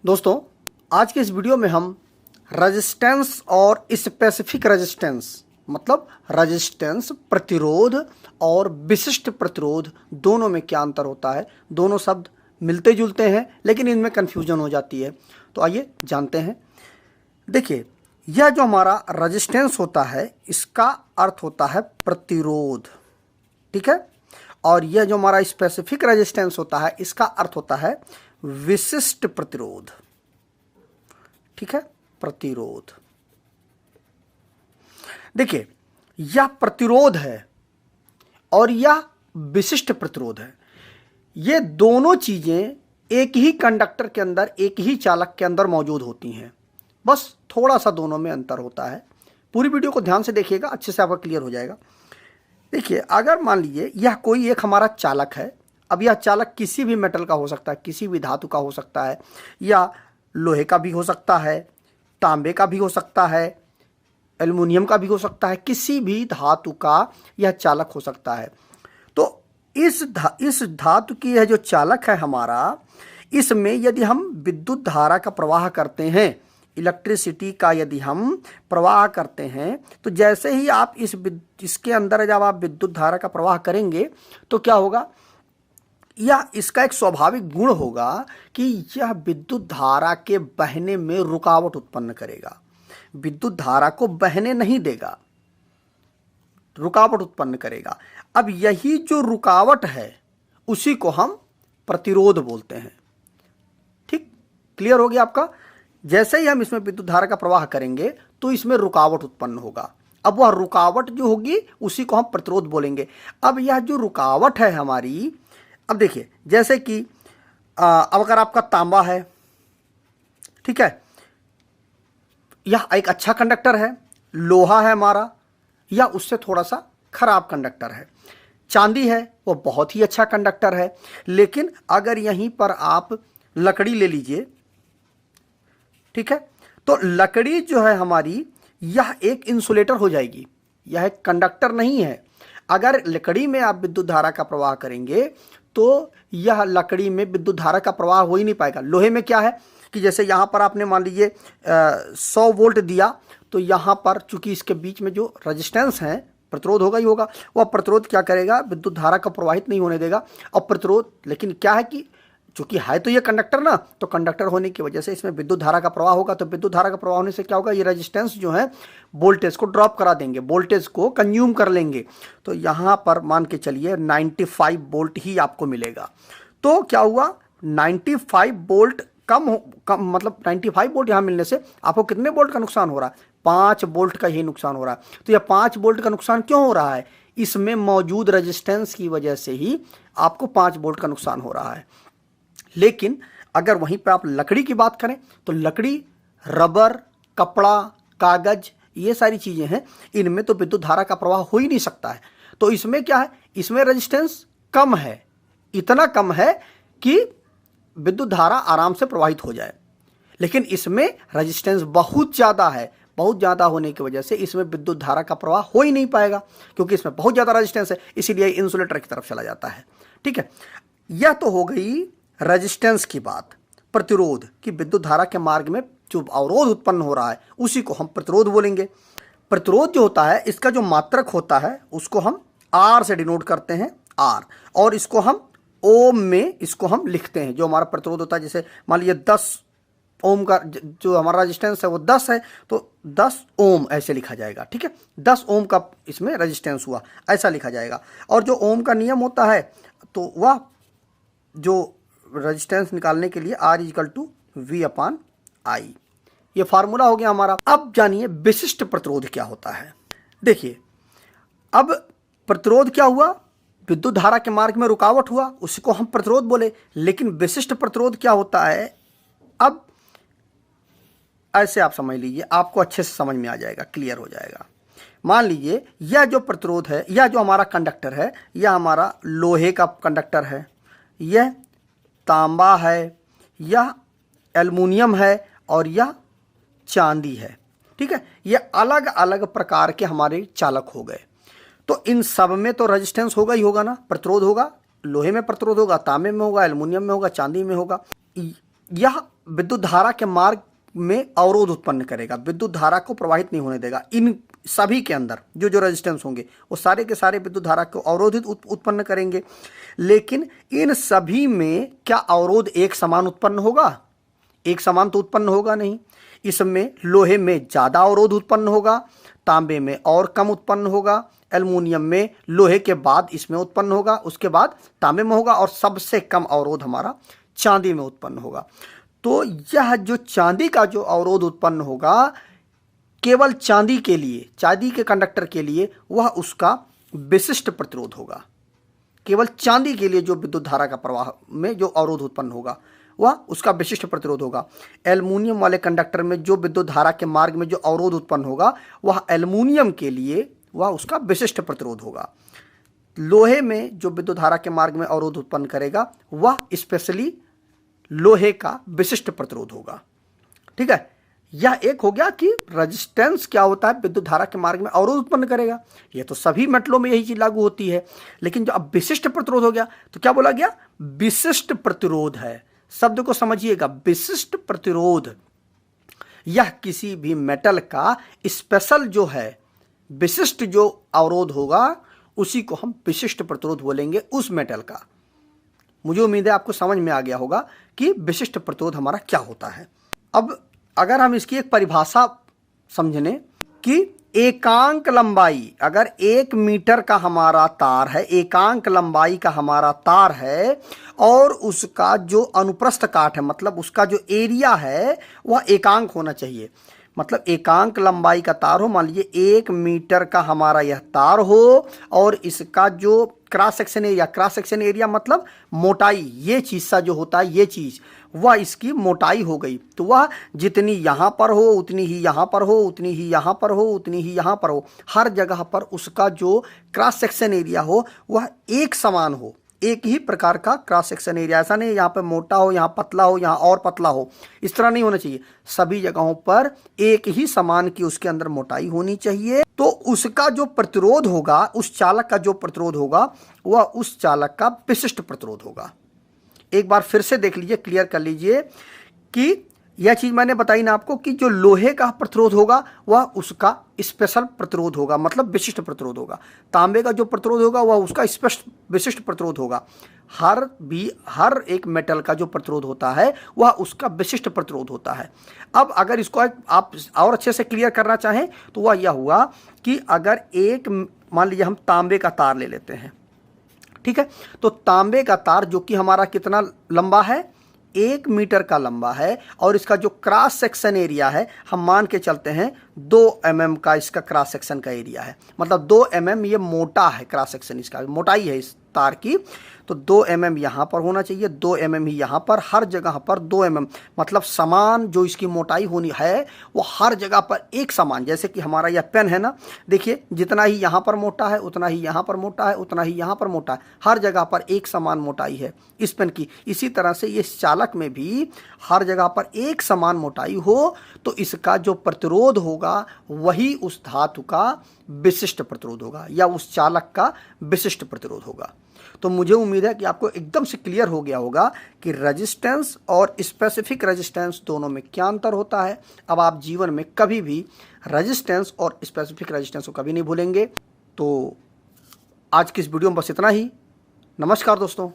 दोस्तों, आज के इस वीडियो में हम रेजिस्टेंस और स्पेसिफिक रेजिस्टेंस मतलब रेजिस्टेंस प्रतिरोध और विशिष्ट प्रतिरोध दोनों में क्या अंतर होता है। दोनों शब्द मिलते जुलते हैं लेकिन इनमें कन्फ्यूजन हो जाती है। तो आइए जानते हैं। देखिए, यह जो हमारा रेजिस्टेंस होता है इसका अर्थ होता है प्रतिरोध, ठीक है। और यह जो हमारा स्पेसिफिक रेजिस्टेंस होता है इसका अर्थ होता है विशिष्ट प्रतिरोध, ठीक है, प्रतिरोध। देखिए, यह प्रतिरोध है और यह विशिष्ट प्रतिरोध है। ये दोनों चीजें एक ही कंडक्टर के अंदर, एक ही चालक के अंदर मौजूद होती हैं, बस थोड़ा सा दोनों में अंतर होता है। पूरी वीडियो को ध्यान से देखिएगा, अच्छे से आपका क्लियर हो जाएगा। देखिए, अगर मान लीजिए यह कोई एक हमारा चालक है। अब यह चालक किसी भी मेटल का हो सकता है, किसी भी धातु का हो सकता है, या लोहे का भी हो सकता है, तांबे का भी हो सकता है, एल्युमिनियम का भी हो सकता है, किसी भी धातु का यह चालक हो सकता है। तो इस धातु की यह जो चालक है हमारा, इसमें यदि हम विद्युत धारा का प्रवाह करते हैं, इलेक्ट्रिसिटी का यदि हम प्रवाह करते हैं, तो जैसे ही आप इसके अंदर जब आप विद्युत धारा का प्रवाह करेंगे तो क्या होगा, यह इसका एक स्वाभाविक गुण होगा कि यह विद्युत धारा के बहने में रुकावट उत्पन्न करेगा। विद्युत धारा को बहने नहीं देगा, रुकावट उत्पन्न करेगा। अब यही जो रुकावट है उसी को हम प्रतिरोध बोलते हैं। ठीक, क्लियर हो गया आपका। जैसे ही हम इसमें विद्युत धारा का प्रवाह करेंगे तो इसमें रुकावट उत्पन्न होगा। अब वह रुकावट जो होगी उसी को हम प्रतिरोध बोलेंगे। अब यह जो रुकावट है हमारी, अब देखिए, जैसे कि अब अगर आपका तांबा है, ठीक है, यह एक अच्छा कंडक्टर है। लोहा है हमारा, यह उससे थोड़ा सा खराब कंडक्टर है। चांदी है, वो बहुत ही अच्छा कंडक्टर है। लेकिन अगर यहीं पर आप लकड़ी ले लीजिए, ठीक है, तो लकड़ी जो है हमारी, यह एक इंसुलेटर हो जाएगी, यह एक कंडक्टर नहीं है। अगर लकड़ी में आप विद्युत धारा का प्रवाह करेंगे तो यह लकड़ी में विद्युत धारा का प्रवाह हो ही नहीं पाएगा। लोहे में क्या है कि जैसे यहाँ पर आपने मान लीजिए 100 वोल्ट दिया, तो यहाँ पर चूंकि इसके बीच में जो रेजिस्टेंस है, प्रतिरोध होगा ही होगा, वह प्रतिरोध क्या करेगा, विद्युत धारा का प्रवाहित नहीं होने देगा। और प्रतिरोध, लेकिन क्या है कि चूंकि है तो ये कंडक्टर ना, तो कंडक्टर होने की वजह से इसमें विद्युत धारा का प्रवाह होगा। तो विद्युत धारा का प्रवाह होने से क्या होगा, ये रेजिस्टेंस जो है वोल्टेज को ड्रॉप करा देंगे, वोल्टेज को कंज्यूम कर लेंगे। तो यहाँ पर मान के चलिए 95 वोल्ट ही आपको मिलेगा। तो क्या हुआ, 95 वोल्ट कम मतलब 95 वोल्ट यहाँ मिलने से आपको कितने वोल्ट का नुकसान हो रहा है, 5 वोल्ट का ही नुकसान हो रहा है। तो यह 5 वोल्ट का नुकसान क्यों हो रहा है, इसमें मौजूद रेजिस्टेंस की वजह से ही आपको 5 वोल्ट का नुकसान हो रहा है। लेकिन अगर वहीं पर आप लकड़ी की बात करें तो लकड़ी, रबर, कपड़ा, कागज, ये सारी चीजें हैं, इनमें तो विद्युत धारा का प्रवाह हो ही नहीं सकता है। तो इसमें क्या है, इसमें रेजिस्टेंस कम है, इतना कम है कि विद्युत धारा आराम से प्रवाहित हो जाए। लेकिन इसमें रेजिस्टेंस बहुत ज्यादा है, बहुत ज्यादा होने की वजह से इसमें विद्युत धारा का प्रवाह हो ही नहीं पाएगा, क्योंकि इसमें बहुत ज्यादा रेजिस्टेंस है, इसीलिए इंसुलेटर की तरफ चला जाता है। ठीक है, यह तो हो गई रेजिस्टेंस की बात, प्रतिरोध की विद्युत धारा के मार्ग में जो अवरोध उत्पन्न हो रहा है उसी को हम प्रतिरोध बोलेंगे। प्रतिरोध जो होता है, इसका जो मात्रक होता है उसको हम आर से डिनोट करते हैं, आर, और इसको हम ओम में इसको हम लिखते हैं। जो हमारा प्रतिरोध होता है, जैसे मान लीजिए 10 ओम का जो हमारा रेजिस्टेंस है वो 10 है, तो 10 ओम ऐसे लिखा जाएगा। ठीक है, 10 ओम का इसमें रेजिस्टेंस हुआ, ऐसा लिखा जाएगा। और जो ओम का नियम होता है, तो वह जो रेजिस्टेंस निकालने के लिए R = V/I, ये फार्मूला हो गया हमारा। अब जानिए विशिष्ट प्रतिरोध क्या होता है। देखिए, अब प्रतिरोध क्या हुआ, विद्युत धारा के मार्ग में रुकावट हुआ, उसको हम प्रतिरोध बोले। लेकिन विशिष्ट प्रतिरोध क्या होता है, अब ऐसे आप समझ लीजिए, आपको अच्छे से समझ में आ जाएगा, क्लियर हो जाएगा। मान लीजिए यह जो प्रतिरोध है, यह जो हमारा कंडक्टर है, यह हमारा लोहे का कंडक्टर है, यह तांबा है, यह एल्युमिनियम है, और यह चांदी है। ठीक है, ये अलग अलग प्रकार के हमारे चालक हो गए। तो इन सब में तो रेजिस्टेंस होगा ही होगा ना, प्रतिरोध होगा। लोहे में प्रतिरोध होगा, तांबे में होगा, एल्युमिनियम में होगा, चांदी में होगा। यह विद्युत धारा के मार्ग में अवरोध उत्पन्न करेगा, विद्युत धारा को प्रवाहित नहीं होने देगा। इन सभी के अंदर जो जो रेजिस्टेंस होंगे वो सारे के सारे विद्युत धारा को अवरोधित उत्पन्न करेंगे। लेकिन इन सभी में क्या अवरोध एक समान उत्पन्न होगा? एक समान तो उत्पन्न होगा नहीं। इसमें लोहे में ज़्यादा अवरोध उत्पन्न होगा, तांबे में और कम उत्पन्न होगा, एल्युमिनियम में लोहे के बाद इसमें उत्पन्न होगा, उसके बाद तांबे में होगा, और सबसे कम अवरोध हमारा चांदी में उत्पन्न होगा। तो यह जो चांदी का जो अवरोध उत्पन्न होगा केवल चांदी के लिए, चांदी के कंडक्टर के लिए, वह उसका विशिष्ट प्रतिरोध होगा। केवल चांदी के लिए जो विद्युत धारा का प्रवाह में जो अवरोध उत्पन्न होगा वह उसका विशिष्ट प्रतिरोध होगा। एल्युमिनियम वाले कंडक्टर में जो विद्युत धारा के मार्ग में जो अवरोध उत्पन्न होगा वह एल्युमिनियम के लिए वह उसका विशिष्ट प्रतिरोध होगा। लोहे में जो विद्युत धारा के मार्ग में अवरोध उत्पन्न करेगा वह स्पेशली लोहे का विशिष्ट प्रतिरोध होगा। ठीक है, यह एक हो गया कि रेजिस्टेंस क्या होता है, विद्युत धारा के मार्ग में अवरोध उत्पन्न करेगा। यह तो सभी मेटलों में यही चीज लागू होती है। लेकिन जो अब विशिष्ट प्रतिरोध हो गया तो क्या बोला गया? विशिष्ट प्रतिरोध है। शब्द को समझिएगा, विशिष्ट प्रतिरोध। यह किसी भी मेटल का स्पेशल जो है, विशिष्ट जो अवरोध होगा उसी को हम विशिष्ट प्रतिरोध बोलेंगे उस मेटल का। मुझे उम्मीद है आपको समझ में आ गया होगा कि विशिष्ट प्रतिरोध हमारा क्या होता है। अब अगर हम इसकी एक परिभाषा समझने कि एकांक लंबाई, अगर 1 मीटर का हमारा तार है, एकांक लंबाई का हमारा तार है, और उसका जो अनुप्रस्थ काट है, मतलब उसका जो एरिया है वह एकांक होना चाहिए। मतलब एकांक लंबाई का तार हो, मान लीजिए 1 मीटर का हमारा यह तार हो, और इसका जो cross section area, cross section area मतलब मोटाई, ये चीज सा जो होता है, ये चीज वह इसकी मोटाई हो गई। तो वह जितनी यहाँ पर हो उतनी ही यहाँ पर हो, उतनी ही यहाँ पर हो, उतनी ही यहाँ पर हो, हर जगह पर उसका जो क्रॉस सेक्शन एरिया हो वह एक समान हो, एक ही प्रकार का क्रॉस सेक्शन एरिया। ऐसा नहीं यहाँ पे मोटा हो, यहाँ पतला हो, यहाँ और पतला हो, इस तरह नहीं होना चाहिए। सभी जगहों पर एक ही समान की उसके अंदर मोटाई होनी चाहिए। तो उसका जो प्रतिरोध होगा, उस चालक का जो प्रतिरोध होगा वह उस चालक का विशिष्ट प्रतिरोध होगा। एक बार फिर से देख लीजिए, क्लियर कर लीजिए कि यह चीज मैंने बताई ना आपको कि जो लोहे का प्रतिरोध होगा वह उसका स्पेशल प्रतिरोध होगा, मतलब विशिष्ट प्रतिरोध होगा। तांबे का जो प्रतिरोध होगा वह उसका स्पष्ट विशिष्ट प्रतिरोध होगा। हर एक मेटल का जो प्रतिरोध होता है वह उसका विशिष्ट प्रतिरोध होता है। अब अगर इसको आप और अच्छे से क्लियर करना चाहें तो वह यह हुआ कि अगर एक, मान लीजिए हम तांबे का तार ले लेते हैं, ठीक है, तो तांबे का तार जो कि हमारा कितना लंबा है, 1 मीटर का लंबा है, और इसका जो क्रॉस सेक्शन एरिया है हम मान के चलते हैं 2 mm का इसका क्रॉस सेक्शन का एरिया है। मतलब 2 mm ये मोटा है, क्रॉस सेक्शन इसका मोटाई है इस तार की। तो 2 mm यहाँ पर होना चाहिए, 2 mm ही यहाँ पर, हर जगह पर 2 mm, मतलब समान जो इसकी मोटाई होनी है वो हर जगह पर एक समान। जैसे कि हमारा यह पेन है ना, देखिए जितना ही यहाँ पर मोटा है उतना ही यहाँ पर मोटा है, उतना ही यहाँ पर मोटा है, हर जगह पर एक समान मोटाई है इस पेन की। इसी तरह से इस चालक में भी हर जगह पर एक समान मोटाई हो तो इसका जो प्रतिरोध होगा वही उस धातु का विशिष्ट प्रतिरोध होगा, या उस चालक का विशिष्ट प्रतिरोध होगा। तो मुझे उम्मीद है कि आपको एकदम से क्लियर हो गया होगा कि रेजिस्टेंस और स्पेसिफिक रेजिस्टेंस दोनों में क्या अंतर होता है। अब आप जीवन में कभी भी रेजिस्टेंस और स्पेसिफिक रेजिस्टेंस को कभी नहीं भूलेंगे। तो आज की इस वीडियो में बस इतना ही। नमस्कार दोस्तों।